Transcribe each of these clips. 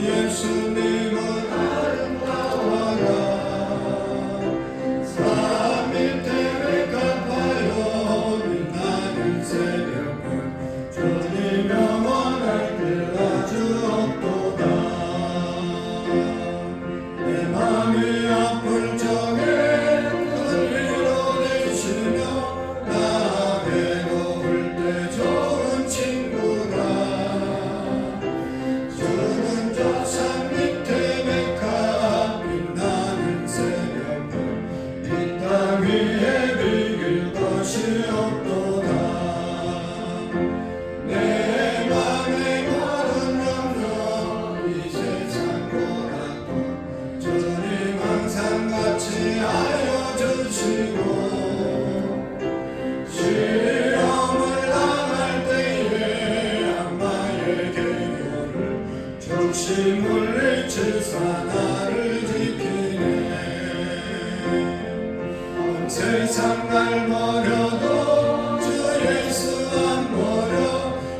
예수님은 아름다워라. 산 밑에 갚아요 빛나는 새벽은 주님 영원할 길 아주 없도다. 내 맘이 아플 적에 큰 위로 되시며 나 괴로울 때 좋은 친구라. 주는 저 산 밑에 메카 빛나는 새벽은 이 땅 위에 비길 것이 없도다. 내 맘에 모든 염려 이 세상 보라도 주님 항상 같이 하여 주시고 시험을 당할 때에 악마의 계교를 조시 물리치사 나를 지키네. 온 세상 날 버려도 주 예수 안 버려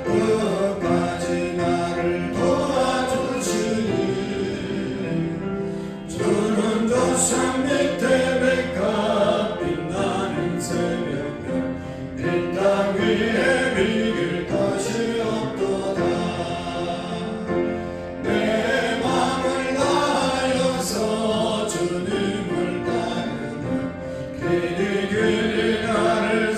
끝까지 나를 도와주시니. 주는 저 산 밑에 백합 빛나는 새벽은 이 땅 위에 비길 것이 없도다. 내 맘을 다하여서 주님을 따르면 길이 나를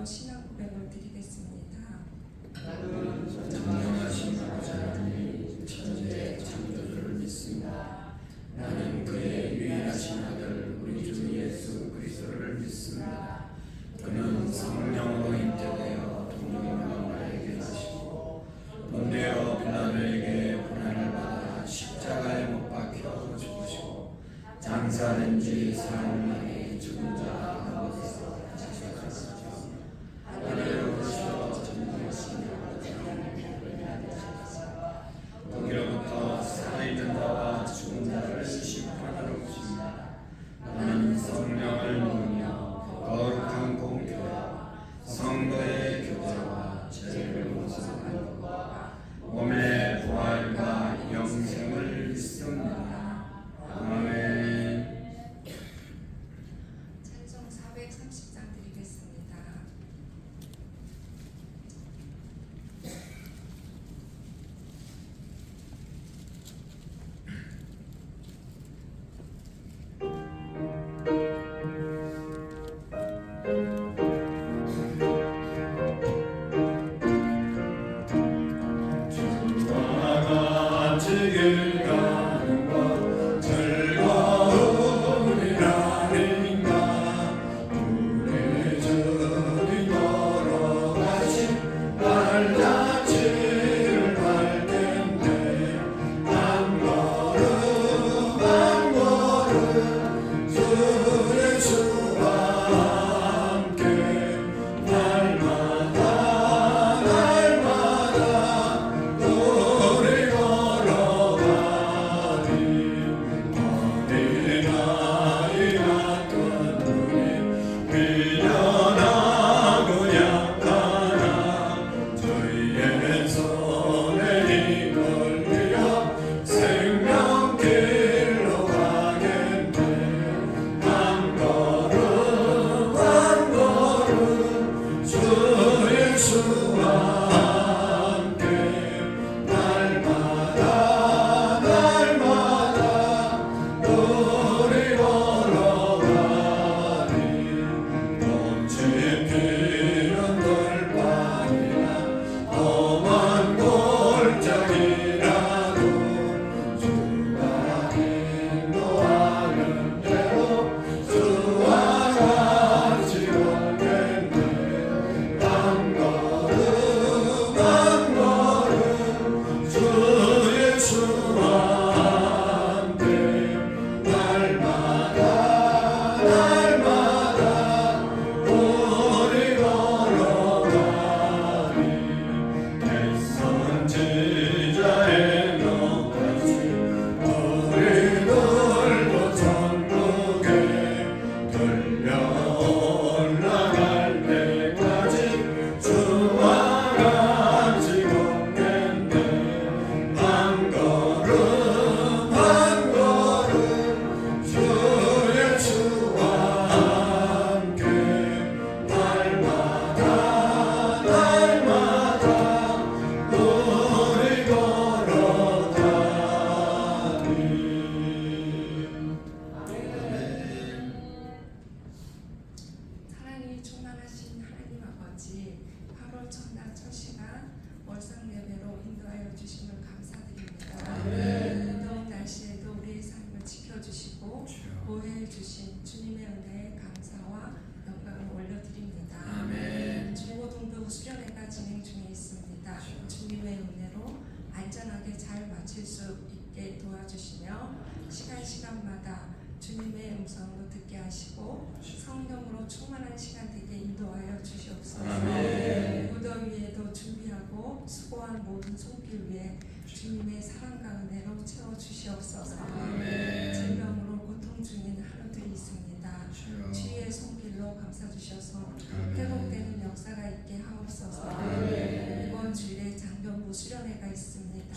말씀으로 신앙 고백을 드리겠습니다. 나는 전능하신 아버지 천지의 창조주를 믿습니다. 나는 그의 유일하신 아들 우리 주 예수 그리스도를 믿습니다. 그는 성령으로 잉태되어 동정녀 마리아에게 나시고 본디오 빌라도에게 고난을 받아 십자가에 못 박혀 죽으시고 장사된 지 사흘 만에 죽은 자 가운데서 다시 살아나시고 하늘에 오르셔 전능하신 아버지 하나님의 아들이시사 거기로부터 살아있는 자와 죽은 자를 심판하러 오십니다. 나는 성령을 믿으며 거룩한 공교회와 성도의 교제와 죄를 용서하는 것과 몸의 부활과 영생을 믿습니다. 아멘. 찬송 430장 드리겠습니다. 주와 같이 길 가는 것 즐거움이라 아닌가. 우리 주님 걸어가신 발자취를 밟겠네. 한 걸음 한 걸음 주 예수와 함께 날마다 우리 걸어가리. 어린아이 같은 눈이 미련하고 약하나 저희의 손에 이끌려 생명길로 가겠네. 한 걸음 한 걸음 주 예수와 함께 날마다 우리 걸어가리. 넘친 피는 돌판이나 험한 골짜기라도 주가 인도하는 대로 주와 같이 걷겠네. 한 걸음 한 걸음 주 예수와 함께 날마다 우리 걸어가리. 애선 지자의 너같이 우리들도 천국에 들려 올라갈 때까지 주와 같이 걷겠네. 한 걸음 한 걸음 주 예수와 함께 날마다 우리 걸어가리. 사랑이 충만하신 하나님 아버지, 8월 첫날 첫 시간 월상 예배로 인도하여 주심을 감사드립니다. 무더운 날씨에도 우리의 삶을 지켜주시고 보호해 주신 주님의 은혜에 감사와 영광을 올려드립니다. 중고등부 수련회가 진행 중에 있습니다. 주님의 은혜로 안전하게 잘 마칠 수 있게 도와주시며 시간마다 주님의 음성으로 듣게 하시고 성령으로 충만한 시간 되게 인도하여 주시옵소서. 무더위에도 준비하고 수고한 모든 손길 위에 주님의 사랑과 은혜로 채워 주시옵소서. 질병으로 고통 중인 하루들이 있습니다. 주의 손길로 감싸 주셔서 회복되는 역사가 있게 하옵소서. 이번 주일에 장병부 수련회가 있습니다.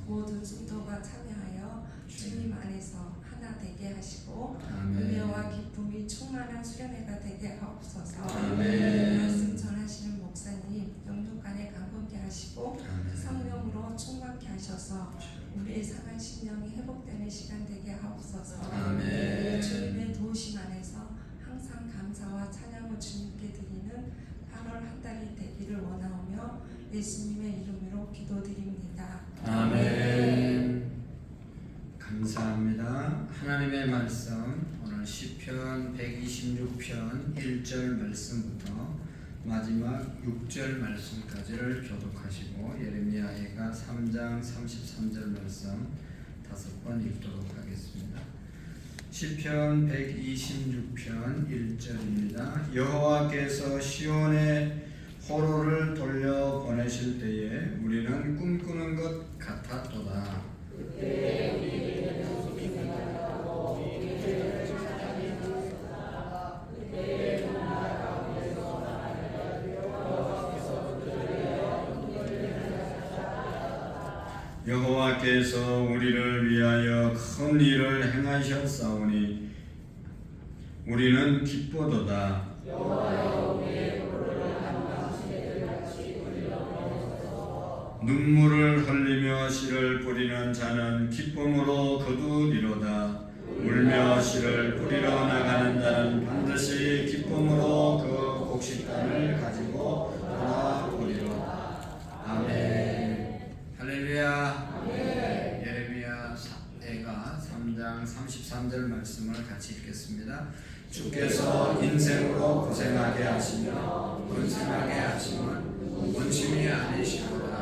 모든 성도가 참여하여 주님 안에서 하나 되게 하시고 은혜와 기쁨이 충만한 수련회가 되게 하옵소서. 말씀 전하시는 목사님 영육간에 강건케 하시고 성령으로 충만케 하셔서 우리의 상한 심령이 회복되는 시간 되게 하옵소서. 주님의 도우심 안에서 항상 감사와 찬양을 주님께 드리는 8월 예수님의 이름으로 기도드립니다. 아멘. 감사합니다. 하나님의 말씀 오늘 시편 126편 1절 말씀부터 마지막 6절 말씀까지를 교독하시고 예레미야가 3장 33절 말씀 5번 읽도록 하겠습니다. 시편 126편 1절입니다. 여호와께서 시온의 포로를 돌려 보내실 때에 우리는 꿈꾸는 것 같았도다. 여호와께서 우리를 위하여 큰 일을 행하셨사오니 우리는 기쁘도다. 눈물을 흘리며 씨를 뿌리는 자는 기쁨으로 거두리로다. 울며 씨를 뿌리러 나가는 자는 반드시 기쁨으로 그 곡식단을 가지고 돌아오리로다. 아멘. 할렐루야. 예레미야가 3장 33절 말씀을 같이 읽겠습니다. 주께서 인생으로 고생하게 하시며 번성하게 하심은 원심이 아니시로다.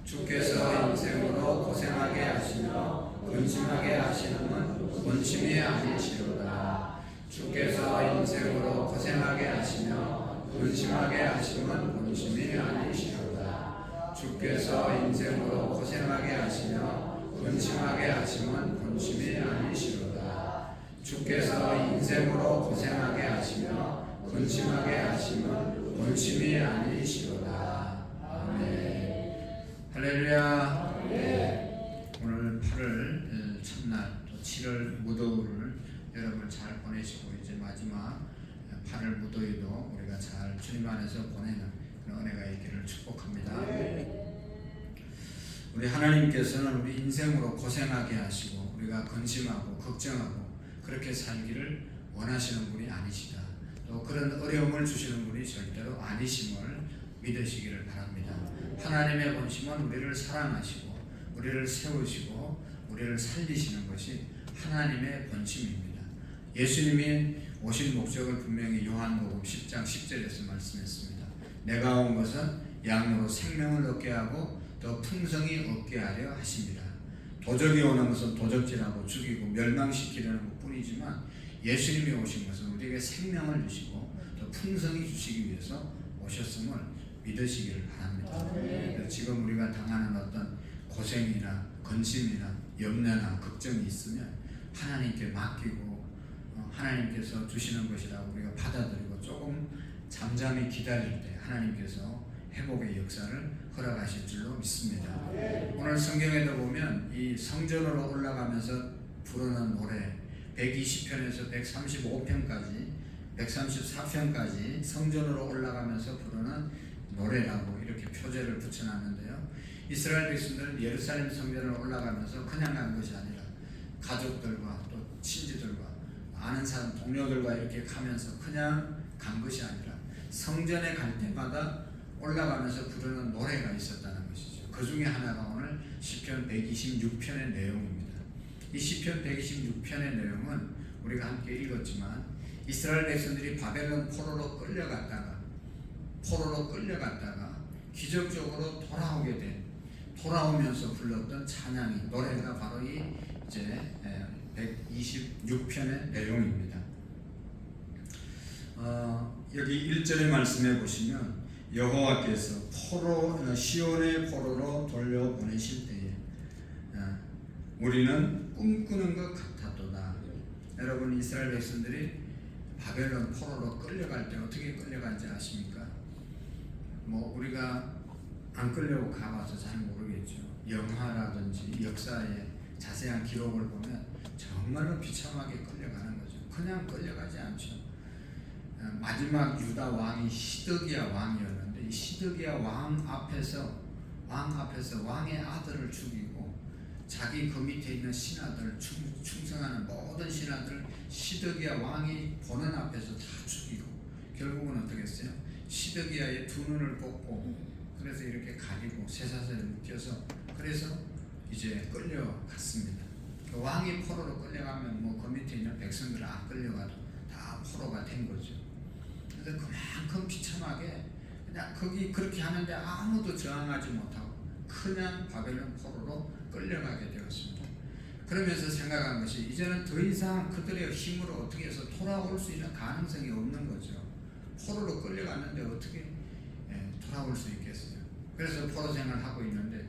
주께서 인생으로 고생하게 하시며 근심하게 하시는 원심이 아니시로다. 주께서 인생으로 고생하게 하시며 근심하게 하시면 원심이 아니시로다. 주께서 인생으로 고생하게 하시며 근심하게 하시면 원심이 아니시로다. 주께서 인생으로 고생하게 하시며 근심하게 하시면 원심이 아니시로다. 아멘. 할렐루야. 오늘 8월 첫날 또 7월 무더위를 여러분 잘 보내시고 이제 마지막 8월 무더위도 우리가 잘 주님 안에서 보내는 그런 은혜가 있기를 축복합니다. 우리 하나님께서는 우리 인생으로 고생하게 하시고 우리가 근심하고 걱정하고 그렇게 살기를 원하시는 분이 아니시다. 또 그런 어려움을 주시는 분이 절대로 아니심을 믿으시기를 바랍니다. 하나님의 본심은 우리를 사랑하시고 우리를 세우시고 우리를 살리시는 것이 하나님의 본심입니다. 예수님이 오신 목적을 분명히 요한복음 10장 10절에서 말씀했습니다. 내가 온 것은 양으로 생명을 얻게 하고 더 풍성히 얻게 하려 하십니다. 도적이 오는 것은 도적질하고 죽이고 멸망시키려는 것뿐이지만 예수님이 오신 것은 우리에게 생명을 주시고 더 풍성히 주시기 위해서 오셨음을 믿으시기를 바랍니다. 지금 우리가 당하는 어떤 고생이나 근심이나 염려나 걱정이 있으면 하나님께 맡기고 하나님께서 주시는 것이라고 우리가 받아들이고 조금 잠잠히 기다릴 때 하나님께서 회복의 역사를 허락하실 줄로 믿습니다. 오늘 성경에도 보면 이 성전으로 올라가면서 부르는 노래 120편에서 135편까지 134편까지 성전으로 올라가면서 부르는 노래라고 이렇게 표제를 붙여놨는데요. 이스라엘 백성들은 예루살렘 성전을 올라가면서 그냥 간 것이 아니라 가족들과 또 친지들과 아는 사람 동료들과 이렇게 가면서 그냥 간 것이 아니라 성전에 갈 때마다 올라가면서 부르는 노래가 있었다는 것이죠. 그 중에 하나가 오늘 시편 126편의 내용입니다. 이 시편 126편의 내용은 우리가 함께 읽었지만 이스라엘 백성들이 바벨론 포로로 끌려갔다가 기적적으로 돌아오면서 불렀던 찬양이 노래가 바로 이 이제 126편의 내용입니다. 여기 1절의 말씀에 보시면 여호와께서 시온의 포로로 돌려보내실 때에 우리는 꿈꾸는 것 같았도다. 여러분 이스라엘 백성들이 바벨론 포로로 끌려갈 때 어떻게 끌려간지 아십니까? 우리가 안 끌려고 가봐서 잘 모르겠죠. 영화라든지 역사의 자세한 기록을 보면 정말로 비참하게 끌려가는 거죠. 그냥 끌려가지 않죠. 마지막 유다 왕이 시드기야 왕이었는데 이 시드기야 왕 앞에서 왕의 아들을 죽이고 자기 그 밑에 있는 신하들 충성하는 모든 신하들 시드기야 왕이 보는 앞에서 다 죽이고 결국은 어떻게 했어요? 시드기야의 두 눈을 뽑고 그래서 이렇게 가리고 쇠사슬에 묶여서 그래서 이제 끌려갔습니다. 그 왕이 포로로 끌려가면 뭐 그 밑에 있는 백성들 안 끌려가도 다 포로가 된 거죠. 그래서 그만큼 비참하게 그냥 거기 그렇게 하는데 아무도 저항하지 못하고 그냥 바벨론 포로로 끌려가게 되었습니다. 그러면서 생각한 것이 이제는 더 이상 그들의 힘으로 어떻게 해서 돌아올 수 있는 가능성이 없는 거죠. 포로로 끌려갔는데 어떻게 돌아올 수 있겠어요. 그래서 포로 생활을 하고 있는데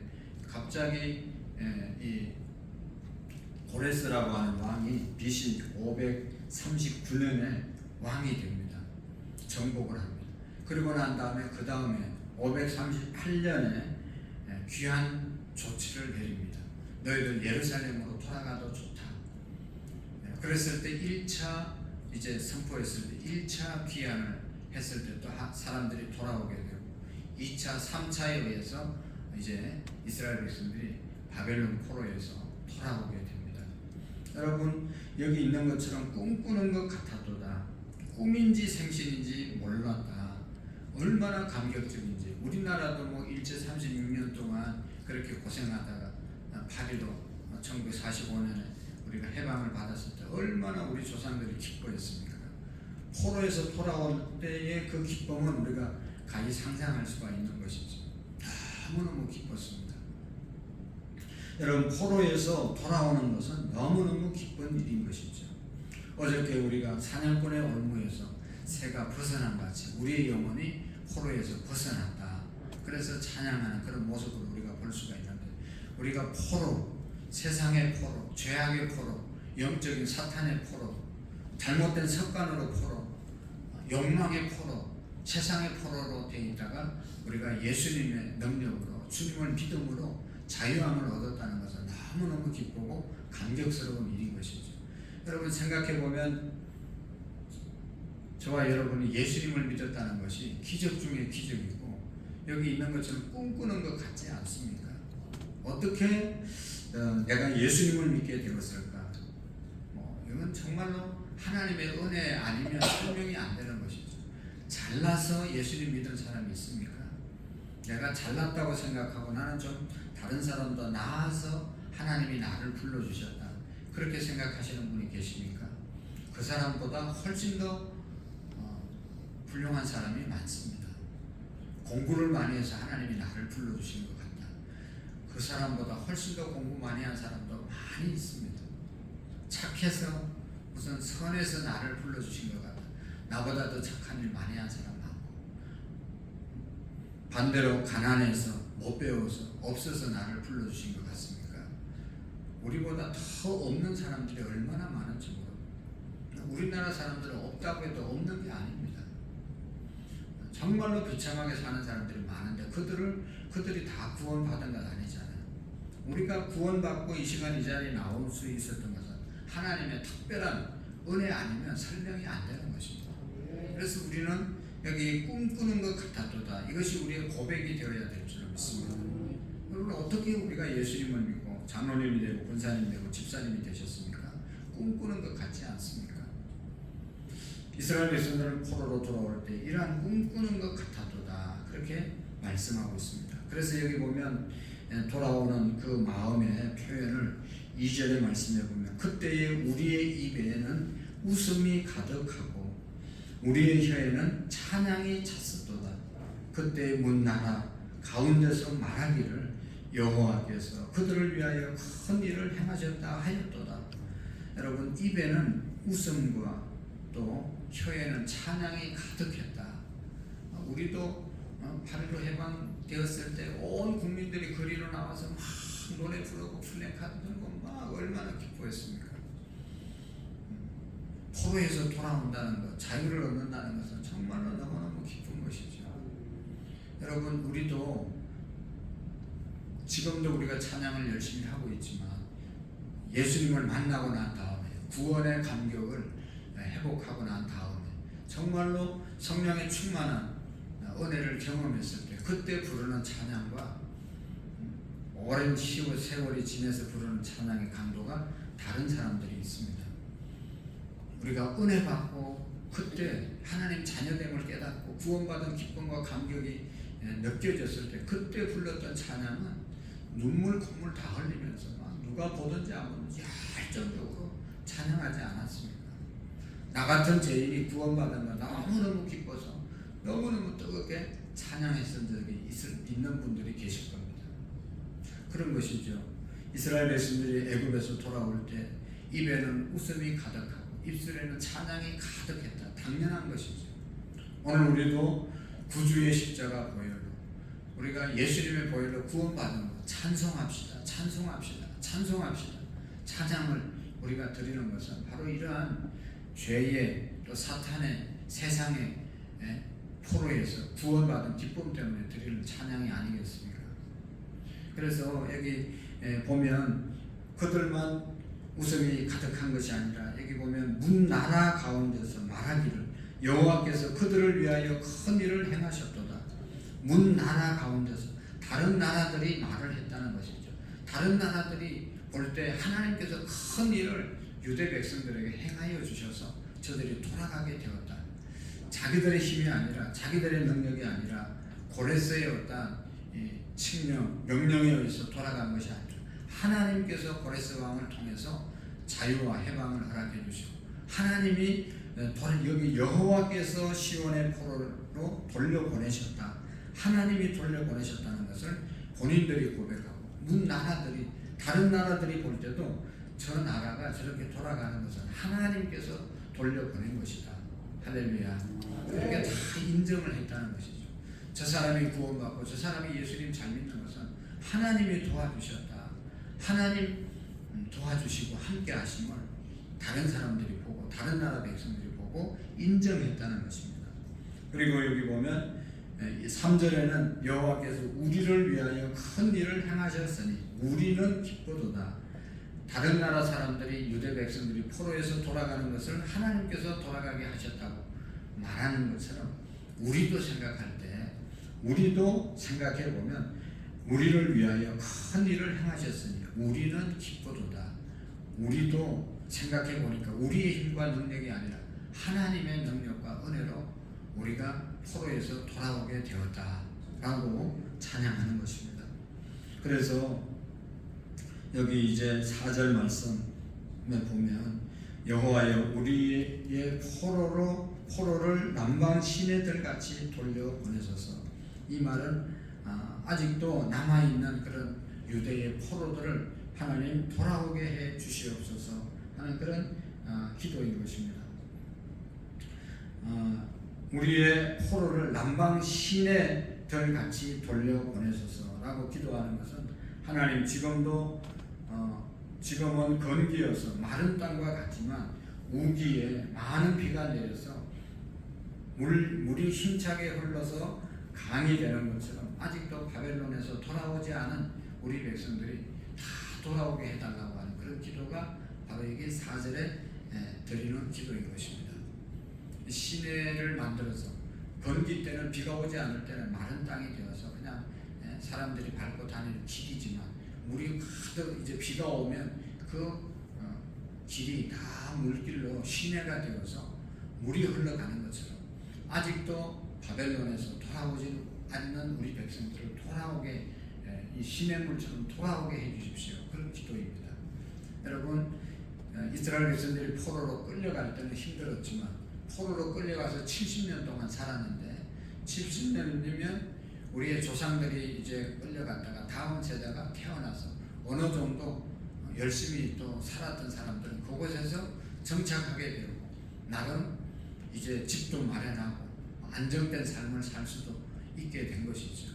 갑자기 이 고레스라고 하는 왕이 BC 539년에 왕이 됩니다. 정복을 합니다. 그리고 난 다음에 그 다음에 538년에 귀한 조치를 내립니다. 너희들 예루살렘으로 돌아가도 좋다. 그랬을 때 1차 이제 선포했을 때 1차 귀환을 했을 때 또 사람들이 돌아오게 되고 2차, 3차에 의해서 이제 이스라엘 백성들이 바벨론 포로에서 돌아오게 됩니다. 여러분 여기 있는 것처럼 꿈꾸는 것 같아도다. 꿈인지 생신인지 몰랐다. 얼마나 감격적인지. 우리나라도 뭐 일제 36년 동안 그렇게 고생하다가 8.15 1945년에 우리가 해방을 받았을 때 얼마나 우리 조상들이 기뻐했습니까? 포로에서 돌아올 때의 그 기쁨은 우리가 가히 상상할 수가 있는 것이죠. 너무너무 기뻤습니다. 여러분 포로에서 돌아오는 것은 너무너무 기쁜 일인 것이죠. 어저께 우리가 사냥꾼의 올무에서 새가 벗어난 같이 우리의 영혼이 포로에서 벗어났다. 그래서 찬양하는 그런 모습을 우리가 볼 수가 있는데 우리가 포로, 세상의 포로, 죄악의 포로, 영적인 사탄의 포로, 잘못된 습관으로 포로, 욕망의 포로, 세상의 포로로 되어 있다가 우리가 예수님의 능력으로 주님을 믿음으로 자유함을 얻었다는 것은 너무너무 기쁘고 감격스러운 일인 것이죠. 여러분 생각해보면 저와 여러분이 예수님을 믿었다는 것이 기적 중에 기적이고 여기 있는 것처럼 꿈꾸는 것 같지 않습니까? 어떻게 내가 예수님을 믿게 되었을까? 이건 정말로 하나님의 은혜 아니면 설명이 안 되는 것이죠. 잘나서 예수님 믿은 사람이 있습니까? 내가 잘났다고 생각하고 나는 좀 다른 사람보다 나아서 하나님이 나를 불러주셨다. 그렇게 생각하시는 분이 계십니까? 그 사람보다 훨씬 더 훌륭한 사람이 많습니다. 공부를 많이 해서 하나님이 나를 불러주신 것 같다. 그 사람보다 훨씬 더 공부 많이 한 사람도 많이 있습니다. 착해서 무슨 선에서 나를 불러주신 것 같다. 나보다 더 착한 일 많이 한 사람 많고 반대로 가난해서 못 배워서 없어서 나를 불러주신 것 같습니까? 우리보다 더 없는 사람들이 얼마나 많은지 모릅니다. 우리나라 사람들은 없다고 해도 없는 게 아닙니다. 정말로 비참하게 사는 사람들이 많은데 그들이 다 구원받은 건 아니잖아요. 우리가 구원받고 이 시간 이 자리에 나올 수 있었던 것은 하나님의 특별한 은혜 아니면 설명이 안 되는 것입니다. 그래서 우리는 여기 꿈꾸는 것 같아도다. 이것이 우리의 고백이 되어야 될 줄 믿습니다. 여러분 어떻게 우리가 예수님을 믿고 장로님이 되고 권사님이 되고 집사님이 되셨습니까? 꿈꾸는 것 같지 않습니까? 이스라엘 백성들은 포로로 돌아올 때 이러한 꿈꾸는 것 같아도다. 그렇게 말씀하고 있습니다. 그래서 여기 보면 돌아오는 그 마음의 표현을 2절의 말씀에 보면 그때에 우리의 입에는 웃음이 가득하고 우리의 혀에는 찬양이 찼었도다. 그때 문나라 가운데서 말하기를 여호와께서 그들을 위하여 큰 일을 행하셨다 하였도다. 여러분 입에는 웃음과 또 혀에는 찬양이 가득했다. 우리도 8.15 해방되었을 때 온 국민들이 거리로 나와서 막 노래 부르고 플래카드 들고 막 얼마나 기뻐했습니까? 포로에서 돌아온다는 것, 자유를 얻는다는 것은 정말로 너무너무 기쁜 것이죠. 여러분 우리도 지금도 우리가 찬양을 열심히 하고 있지만 예수님을 만나고 난 다음에 구원의 감격을 회복하고 난 다음에 정말로 성령의 충만한 은혜를 경험했을 때 그때 부르는 찬양과 오랜 세월이 지내서 부르는 찬양의 강도가 다른 사람들이 있습니다. 우리가 은혜 받고 그때 하나님 자녀됨을 깨닫고 구원받은 기쁨과 감격이 느껴졌을 때 그때 불렀던 찬양은 눈물 콧물 다 흘리면서 막 누가 보든지 안 보든지 열정적으로 찬양하지 않았습니까? 나 같은 죄인이 구원받은 거 너무너무 기뻐서 너무너무 뜨겁게 찬양했던 적이 있는 분들이 계실 겁니다. 그런 것이죠. 이스라엘 백성들이 애굽에서 돌아올 때 입에는 웃음이 가득하고 입술에는 찬양이 가득했다. 당연한 것이죠. 오늘 우리도 구주의 십자가 보혈로 우리가 예수님의 보혈로 구원받은 것 찬송합시다. 찬송합시다. 찬송합시다. 찬양을 우리가 드리는 것은 바로 이러한 죄의 또 사탄의 세상의 포로에서 구원받은 기쁨 때문에 드리는 찬양이 아니겠습니까? 그래서 여기 보면 그들만 웃음이 가득한 것이 아니라 여기 보면 문나라 가운데서 말하기를 여호와께서 그들을 위하여 큰 일을 행하셨도다. 문나라 가운데서 다른 나라들이 말을 했다는 것이죠. 다른 나라들이 볼 때 하나님께서 큰 일을 유대 백성들에게 행하여 주셔서 저들이 돌아가게 되었다. 자기들의 힘이 아니라 자기들의 능력이 아니라 고레스의 어떤 칙령, 명령에 의해서 돌아간 것이 아니라 하나님께서 고레스 왕을 통해서 자유와 해방을 허락해 주시고 하나님이 여기 여호와께서 시온의 포로로 돌려보내셨다. 하나님이 돌려보내셨다는 것을 본인들이 고백하고 문나라들이 다른 나라들이 볼 때도 저 나라가 저렇게 돌아가는 것은 하나님께서 돌려보낸 것이다. 할렐루야. 그렇게 다 인정을 했다는 것이죠. 저 사람이 구원받고 저 사람이 예수님 잘 믿는 것은 하나님이 도와주셨다. 하나님 도와주시고 함께 하심을 다른 사람들이 보고 다른 나라 백성들이 보고 인정했다는 것입니다. 그리고 여기 보면 3절에는 여호와께서 우리를 위하여 큰 일을 행하셨으니 우리는 기쁘도다. 다른 나라 사람들이 유대 백성들이 포로에서 돌아가는 것을 하나님께서 돌아가게 하셨다고 말하는 것처럼 우리도 생각할 때 우리도 생각해 보면 우리를 위하여 큰 일을 행하셨으니 우리는 기쁘도다. 우리도 생각해 보니까 우리의 힘과 능력이 아니라 하나님의 능력과 은혜로 우리가 포로에서 돌아오게 되었다라고 찬양하는 것입니다. 그래서 여기 이제 4절 말씀에 보면 여호와여 우리의 포로를 남방 시내들 같이 돌려보내소서. 이 말은 아직도 남아있는 그런 유대의 포로들을 하나님 돌아오게 해 주시옵소서 하는 그런 기도인 것입니다. 우리의 포로를 남방 시내들 같이 돌려보내소서라고 기도하는 것은 하나님 지금은 건기여서 마른 땅과 같지만 우기에 많은 비가 내려서 물이 힘차게 흘러서 강이 되는 것처럼 아직도 바벨론에서 돌아오지 않은 우리 백성들이 다 돌아오게 해달라고 하는 그런 기도가 바로 이게 4절에 드리는 기도인 것입니다. 시내를 만들어서 건기 때는 비가 오지 않을 때는 마른 땅이 되어서 그냥 사람들이 밟고 다니는 길이지만 물이 가득 이제 비가 오면 그 길이 다 물길로 시내가 되어서 물이 흘러가는 것처럼 아직도 바벨론에서 돌아오지 않는 우리 백성들을 돌아오게 이 시냇물처럼 돌아오게 해주십시오. 그런 기도입니다. 여러분 이스라엘 백성들이 포로로 끌려갈 때는 힘들었지만 포로로 끌려가서 70년 동안 살았는데 70년이면 우리의 조상들이 이제 끌려갔다가 다음 세대가 태어나서 어느 정도 열심히 또 살았던 사람들은 그곳에서 정착하게 되고 나름 이제 집도 마련하고 안정된 삶을 살 수도 있게 된 것이죠.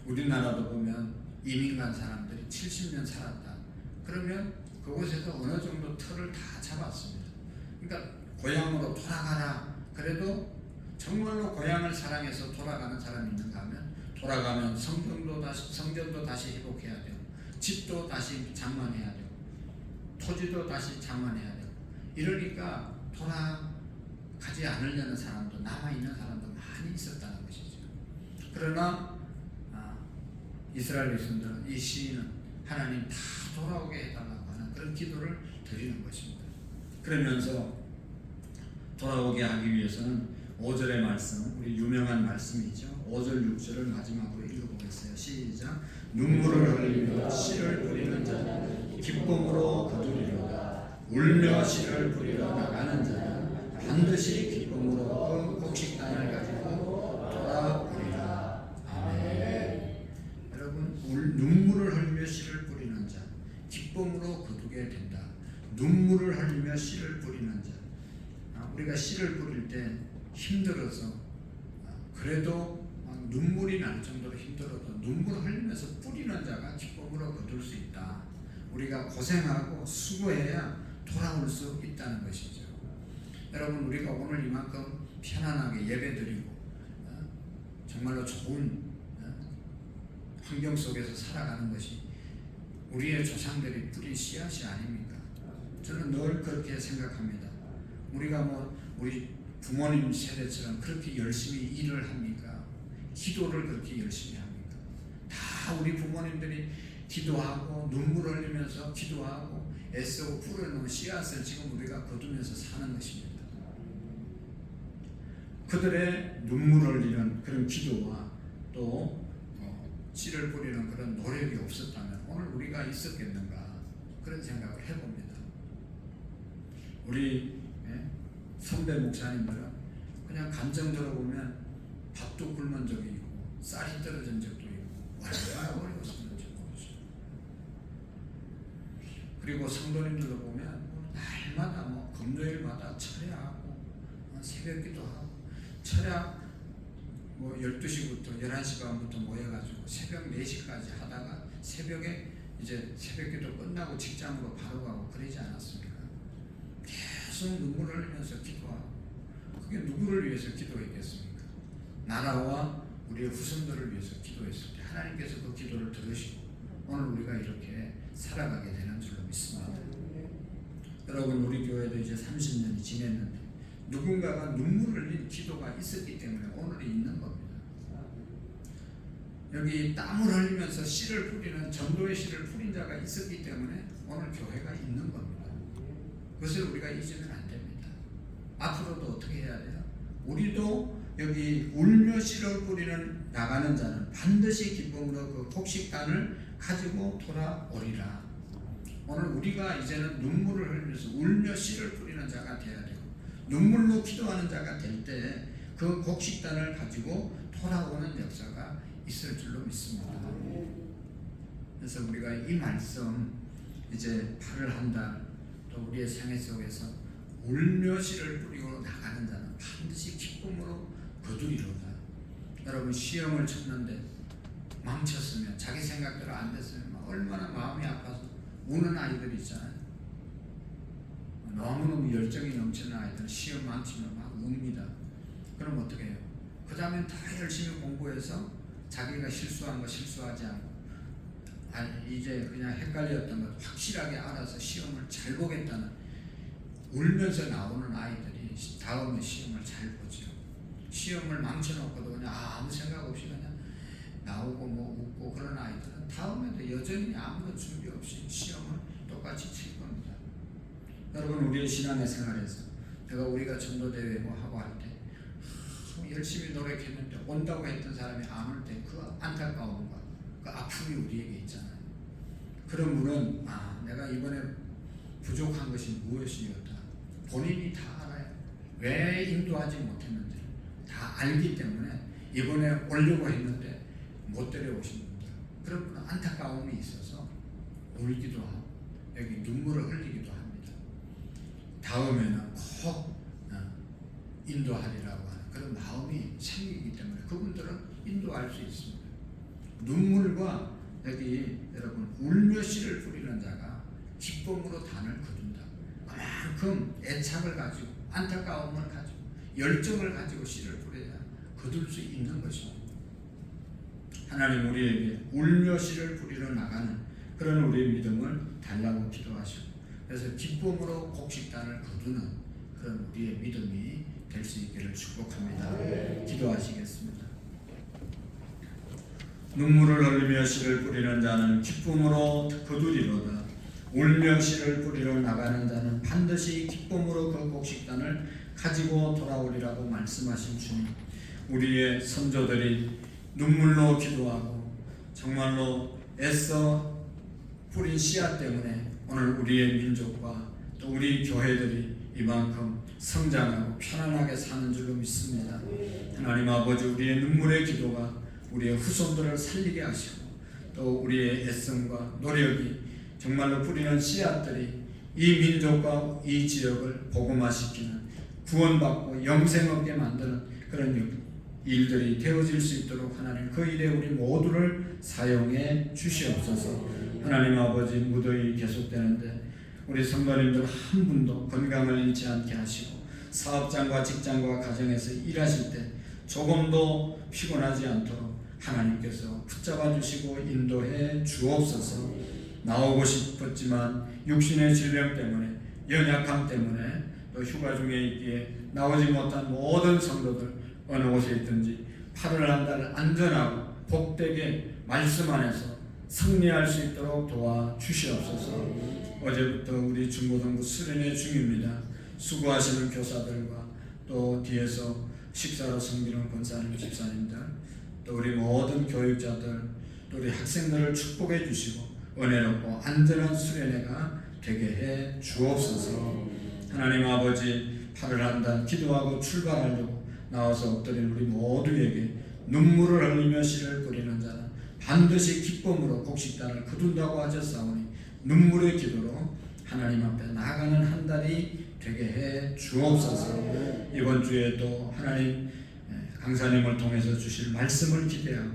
우리나라도 보면 이민 간 사람들이 70년 살았다. 그러면 그곳에서 어느 정도 틀을 다 잡았습니다. 그러니까 고향으로 돌아가라. 그래도 정말로 고향을 사랑해서 돌아가는 사람이 있는가 하면 돌아가면 성전도 다시 회복해야 되고 집도 다시 장만해야 되고 토지도 다시 장만해야 되고 이러니까 돌아가지 않으려는 사람도 남아있는 사람도 많이 있었다는 것이죠. 그러나 이스라엘 백성들은 이 시인은 하나님 다 돌아오게 해달라고 하는 그런 기도를 드리는 것입니다. 그러면서 돌아오게 하기 위해서는 5절의 말씀, 우리 유명한 말씀이죠. 5절 6절을 마지막으로 읽어보겠어요. 시작. 눈물을 흘리며 씨를 뿌리는 자는 기쁨으로 거두리로다. 울며 씨를 뿌리러 나가는 자는 반드시 기쁨으로 그 곡식단을 가지고 돌아오리라. 아멘. 여러분, 눈물을 흘리며 씨를 뿌리는 자, 기쁨으로 거두게 된다. 눈물을 흘리며 씨를 뿌리는 자. 우리가 씨를 뿌릴 때 힘들어서 그래도 눈물이 날 정도로 힘들어도 눈물을 흘리면서 뿌리는 자가 기쁨으로 거둘 수 있다. 우리가 고생하고 수고해야 돌아올 수 있다는 것이죠. 여러분, 우리가 오늘 이만큼 편안하게 예배드리고 정말로 좋은 환경 속에서 살아가는 것이 우리의 조상들이 뿌린 씨앗이 아닙니까? 저는 늘 그렇게 생각합니다. 우리가 우리 부모님 세대처럼 그렇게 열심히 일을 합니까? 기도를 그렇게 열심히 합니까? 다 우리 부모님들이 기도하고 눈물 흘리면서 기도하고 애쓰고 뿌려놓은 씨앗을 지금 우리가 거두면서 사는 것입니다. 그들의 눈물 흘리는 그런 기도와 또 씨를 뿌리는 그런 노력이 없었다면 오늘 우리가 있었겠는가 그런 생각을 해봅니다. 우리 선배 목사님들은 그냥 감정 들어보면 밥도 굶은 적이 있고 쌀이 떨어진 적도 있고 얼마나 어려웠었는지 모르죠. 그리고 성도님들도 보면 날마다 금요일마다 철야하고 새벽기도 하고 철야 12시부터 11시 반부터 모여가지고 새벽 4시까지 하다가 새벽에 이제 새벽기도 끝나고 직장으로 바로 가고 그러지 않았습니까? 계속 눈물을 흘리면서 기도하고 그게 누구를 위해서 기도했겠습니까? 나라와 우리의 후손들을 위해서 기도했을 때 하나님께서 그 기도를 들으시고 오늘 우리가 이렇게 살아가게 되는 줄로 믿습니다. 여러분, 우리 교회도 이제 30년이 지냈는데 누군가가 눈물을 흘린 기도가 있었기 때문에 오늘이 있는 겁니다. 여기 땀을 흘리면서 씨를 뿌리는 전도의 씨를 뿌린 자가 있었기 때문에 오늘 교회가 있는 겁니다. 그것을 우리가 잊으면 안 됩니다. 앞으로도 어떻게 해야 돼요? 우리도 여기 울며 씨를 뿌리는 나가는 자는 반드시 기쁨으로 그 곡식단을 가지고 돌아오리라. 오늘 우리가 이제는 눈물을 흘리면서 울며 씨를 뿌리는 자가 되어야 되고 눈물로 기도하는 자가 될 때 그 곡식단을 가지고 돌아오는 역사가 있을 줄로 믿습니다. 그래서 우리가 이 말씀 이제 8월 한 달 또 우리의 생애 속에서 울며 씨를 뿌리고 나가는 자는 반드시 기쁨으로 거두리로다. 여러분, 시험을 쳤는데 망쳤으면 자기 생각대로 안 됐으면 얼마나 마음이 아파서 우는 아이들 있잖아요. 너무너무 열정이 넘치는 아이들 시험 망치면 막 웁니다. 그럼 어떻게 해요? 그 다음엔 다 열심히 공부해서 자기가 실수한 거 실수하지 않고 이제 그냥 헷갈렸던 것 확실하게 알아서 시험을 잘 보겠다는 울면서 나오는 아이들이 다음에 시험을 잘 보죠. 시험을 망쳐놓고도 그냥 아무 생각 없이 그냥 나오고 웃고 그런 아이들은 다음에도 여전히 아무런 준비 없이 시험을 똑같이 칠 겁니다. 여러분, 우리의 신앙의 생활에서 우리가 전도대회 하고 할 때 열심히 노력했는데 온다고 했던 사람이 안 올 때 그 안타까움과 그 아픔이 우리에게 있잖아요. 그런 분은 내가 이번에 부족한 것이 무엇이었다. 본인이 다 알아요. 왜 인도하지 못했는지 다 알기 때문에 이번에 오려고 했는데 못 데려오신 분들, 그런 분은 안타까움이 있어서 울기도 하고 여기 눈물을 흘리기도 합니다. 다음에는 꼭 인도하리라고 하는 그런 마음이 생기기 때문에 그분들은 인도할 수 있습니다. 눈물과 여기 여러분 울며 씨를 뿌리는 자가 기쁨으로 단을 거둔다. 그만큼 애착을 가지고 안타까움을 가지고 열정을 가지고 씨를 뿌려야 거둘 수 있는 것입니다. 하나님 우리에게 울며 씨를 뿌리러 나가는 그런 우리의 믿음을 달라고 기도하시고 그래서 기쁨으로 곡식단을 거두는 그런 우리의 믿음이 될 수 있기를 축복합니다. 기도하시겠습니다. 눈물을 흘리며 씨를 뿌리는 자는 기쁨으로 거두리로다. 울며 씨를 뿌리러 나가는 자는 반드시 기쁨으로 그 곡식단을 가지고 돌아오리라고 말씀하신 주님, 우리의 선조들이 눈물로 기도하고 정말로 애써 뿌린 씨앗 때문에 오늘 우리의 민족과 또 우리 교회들이 이만큼 성장하고 편안하게 사는 줄로 믿습니다. 하나님 아버지, 우리의 눈물의 기도가 우리의 후손들을 살리게 하시고 또 우리의 애씀과 노력이 정말로 뿌리는 씨앗들이 이 민족과 이 지역을 복음화시키는, 구원받고 영생 얻게 만드는 그런 일들이 되어질 수 있도록 하나님 그 일에 우리 모두를 사용해 주시옵소서. 하나님 아버지, 무더위 계속되는데 우리 성도님들 한 분도 건강을 잃지 않게 하시고 사업장과 직장과 가정에서 일하실 때 조금도 피곤하지 않도록 하나님께서 붙잡아 주시고 인도해 주옵소서. 나오고 싶었지만 육신의 질병 때문에, 연약함 때문에 또 휴가 중에 있기에 나오지 못한 모든 성도들 어느 곳에 있든지 8월 한 달 안전하고 복되게 말씀 안에서 승리할 수 있도록 도와주시옵소서. 어제부터 우리 중고등부 수련회 중입니다. 수고하시는 교사들과 또 뒤에서 식사로 섬기는 권사님, 집사님들, 또 우리 모든 교육자들, 또 우리 학생들을 축복해 주시고 은혜롭고 안전한 수련회가 되게 해 주옵소서. 하나님 아버지, 8월 한 달 기도하고 출발하려고 나와서 엎드린 우리 모두에게 눈물을 흘리며 씨를 뿌리는 자는 반드시 기쁨으로 곡식단을 거둔다고 하셨사오니 눈물의 기도로 하나님 앞에 나아가는 한 달이 되게 해 주옵소서. 이번 주에 또 하나님 강사님을 통해서 주실 말씀을 기대하고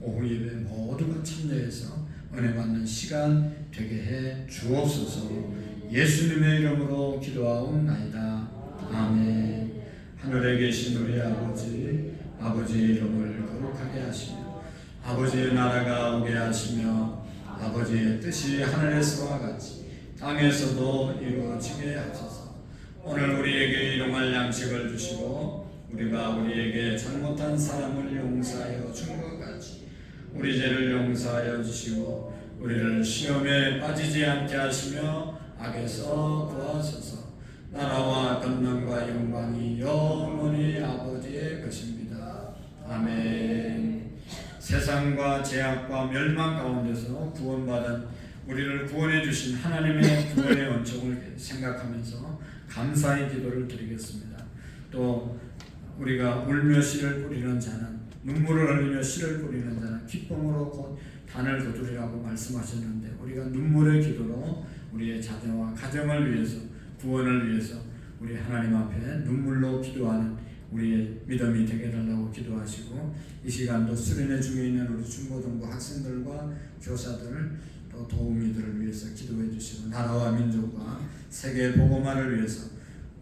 오후 예배 모두가 참여해서 은혜 받는 시간 되게 해 주옵소서. 예수님의 이름으로 기도하옵나이다. 아멘. 하늘에 계신 우리 아버지, 아버지의 이름을 거룩하게 하시며 아버지의 나라가 오게 하시며 아버지의 뜻이 하늘에서와 같이 땅에서도 이루어지게 하소서. 오늘 우리에게 일용할 양식을 주시고 우리가 우리에게 잘못한 사람을 용서하여 준 것 같이 우리 죄를 용서하여 주시고 우리를 시험에 빠지지 않게 하시며 악에서 구하소서. 나라와 권능과 영광이 영원히 아버지의 것입니다. 아멘. 세상과 죄악과 멸망 가운데서 구원받은 우리를 구원해 주신 하나님의 구원의 원칙을 생각하면서 감사의 기도를 드리겠습니다. 또 우리가 울며 씨를 뿌리는 자는, 눈물을 흘리며 씨를 뿌리는 자는 기쁨으로 곧 단을 거두리라고 말씀하셨는데, 우리가 눈물의 기도로 우리의 자녀와 가정을 위해서, 구원을 위해서 우리 하나님 앞에 눈물로 기도하는 우리의 믿음이 되게 달라고 기도하시고, 이 시간도 수련회 중에 있는 우리 중고등부 학생들과 교사들 또 도우미들을 위해서 기도해 주시고, 나라와 민족과 세계 복음화를 위해서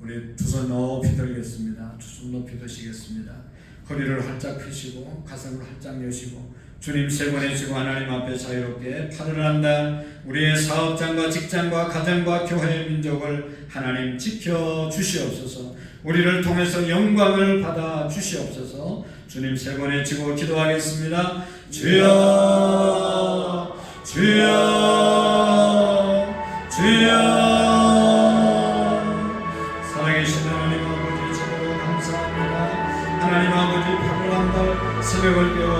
우리 두 손 높이 들겠습니다. 두 손 높이 드시겠습니다. 허리를 활짝 펴시고 가슴을 활짝 여시고 주님 세 번에 지고 하나님 앞에 자유롭게 8월 한 달 우리의 사업장과 직장과 가정과 교회 민족을 하나님 지켜 주시옵소서. 우리를 통해서 영광을 받아 주시옵소서. 주님 세 번에 지고 기도하겠습니다. 주여 주여 주여. 살아계신 하나님 아버지, 참으로 감사합니다. 하나님 아버지, 8월 한 달 새벽을 깨워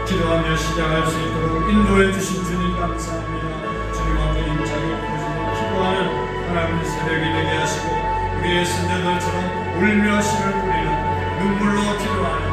기도하며 시작할 수 있도록 인도해 주신 주님 감사합니다. 주님 아버지, 자기 부르짖고 기도하는 하나님의 새벽이 되게 하시고 우리의 선자들처럼 울며 씨를 뿌리는 눈물로 기도하는